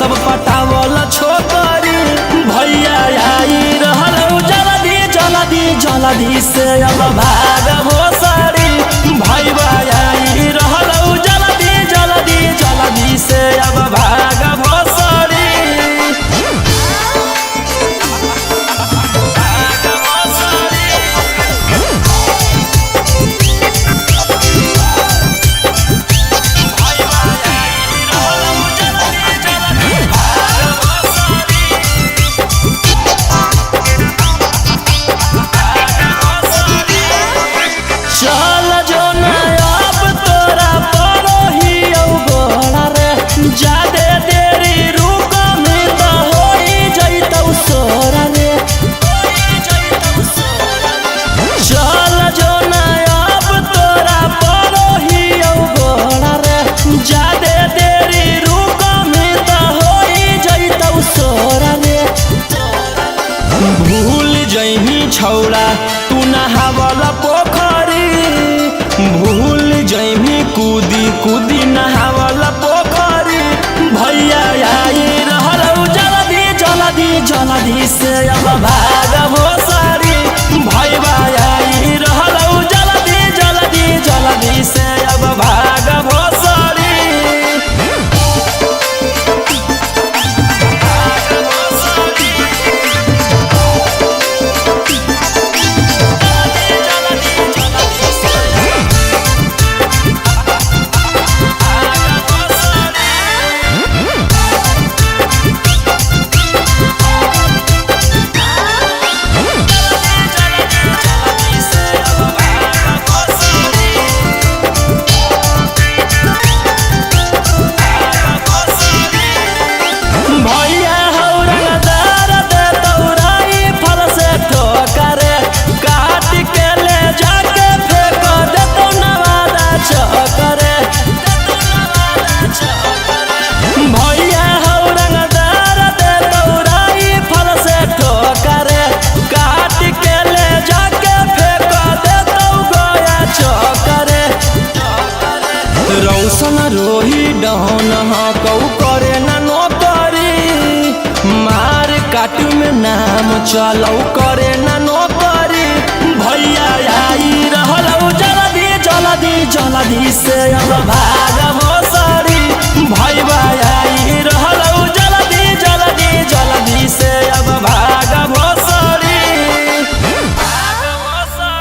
सब पटावल छोकरी भैया आई रहल जल्दी जल्दी जल्दी से अब भाग भोसरी भैया आई रहल जल्दी जल्दी जल्दी से अब भाग भोसरी। चल जो अब तोरा परोही गोड़ा रे जादे देरी रुक में तो होई जइतौ सोरा रे। चल जो अब तोरा परोही गोड़ा रे जादे देरी रुक में तो होई जइतौ सोरा रे। भूल जइही छौड़ा तू नहावल पोखरी भूल जइही कूदी कूदी नहावल पोखरी भैया आई रहल जल्दी जल्दी जल्दी से अब भाग भोसरी भैया आई रहल जल्दी जल्दी जल्दी से अब भाग भोसरी। भैया हौरदार दे तौराई फल से ठोकरे काट के ले जाके फेंक दे तो नवादा चकरे। भैया हौरदार दे तौराई फल से ठोकरे काट के ले जाके फेंक दे तो गोया चकरे। रौशन रोही डहन कौ करे ना नौकरी मार काट में नाम चलौ करे ना नौकरी भैया आई रहल जल्दी जल्दी जल्दी से अब भाग भोसरी भैया